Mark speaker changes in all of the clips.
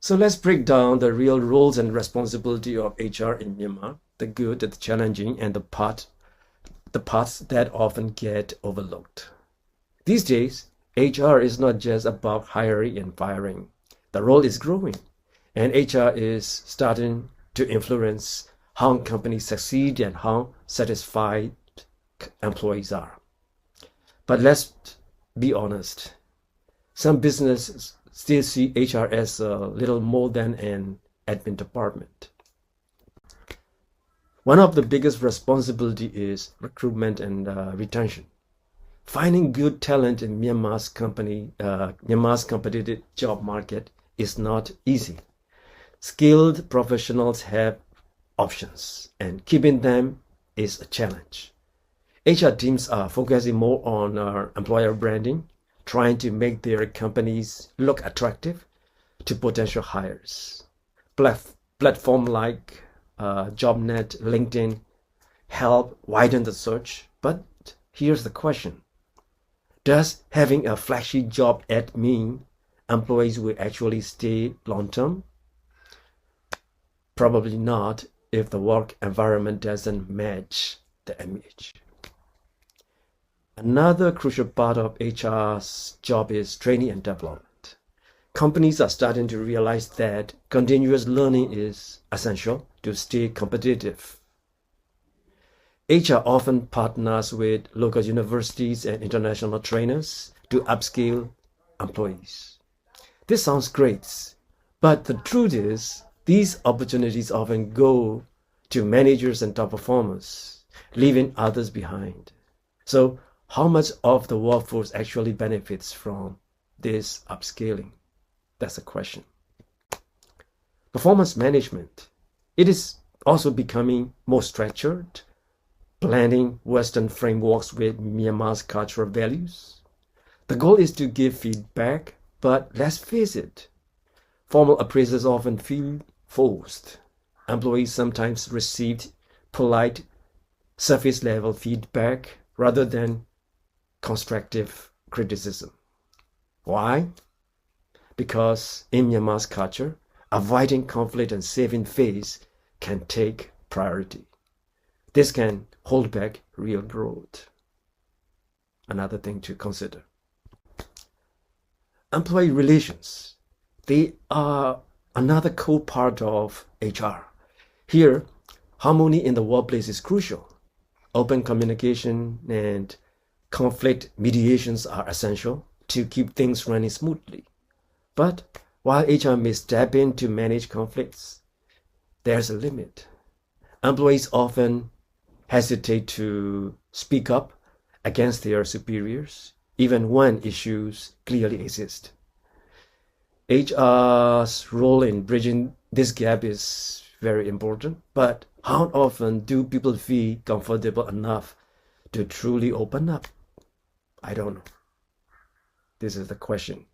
Speaker 1: So let's break down the real roles and responsibility of HR in Myanmar, the good, the challenging, and the parts that often get overlooked. These days, HR is not just about hiring and firing. The role is growing, and HR is starting to influence how companies succeed and how satisfied employees are. But let's be honest. Some businesses still see HR as a little more than an admin department. One of the biggest responsibility is recruitment and retention. Finding good talent in Myanmar's competitive job market is not easy. Skilled professionals have options, and keeping them is a challenge. HR teams are focusing more on employer branding, trying to make their companies look attractive to potential hires. Platform like JobNet, LinkedIn help widen the search. But here's the question. Does having a flashy job ad mean employees will actually stay long term? Probably not if the work environment doesn't match the image. Another crucial part of HR's job is training and development. Companies are starting to realize that continuous learning is essential to stay competitive. HR often partners with local universities and international trainers to upskill employees. This sounds great, but the truth is, these opportunities often go to managers and top performers, leaving others behind. So, how much of the workforce actually benefits from this upscaling? That's a question. Performance management. It is also becoming more structured, blending Western frameworks with Myanmar's cultural values. The goal is to give feedback, but let's face it, formal appraisals often feel forced. Employees sometimes receive polite, surface-level feedback rather than constructive criticism. Why? Because in Myanmar's culture, avoiding conflict and saving face can take priority. This can hold back real growth. Another thing to consider. Employee relations. They are another core part of HR. Here, harmony in the workplace is crucial. Open communication and conflict mediations are essential to keep things running smoothly. But while HR may step in to manage conflicts, there's a limit. Employees often hesitate to speak up against their superiors, even when issues clearly exist. HR's role in bridging this gap is very important, but how often do people feel comfortable enough to truly open up? I don't know. This is the question.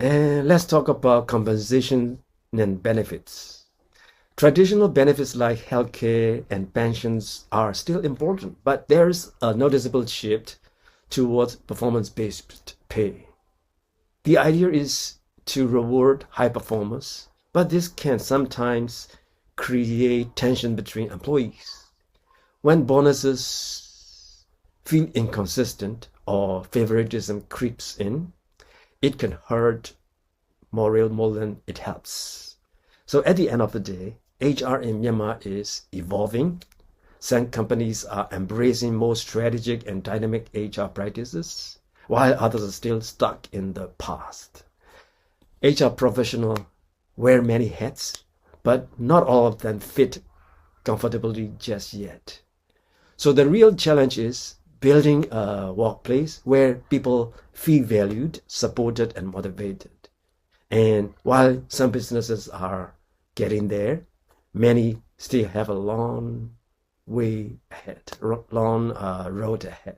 Speaker 1: And let's talk about compensation and benefits. Traditional benefits like healthcare and pensions are still important, but there's a noticeable shift towards performance-based pay. The idea is to reward high performers, but this can sometimes create tension between employees. When bonuses feel inconsistent or favoritism creeps in, it can hurt morale more than it helps. So at the end of the day, HR in Myanmar is evolving. Some companies are embracing more strategic and dynamic HR practices, while others are still stuck in the past. HR professionals wear many hats, but not all of them fit comfortably just yet. So the real challenge is building a workplace where people feel valued, supported, and motivated. And while some businesses are getting there, many still have a long way ahead, long road ahead.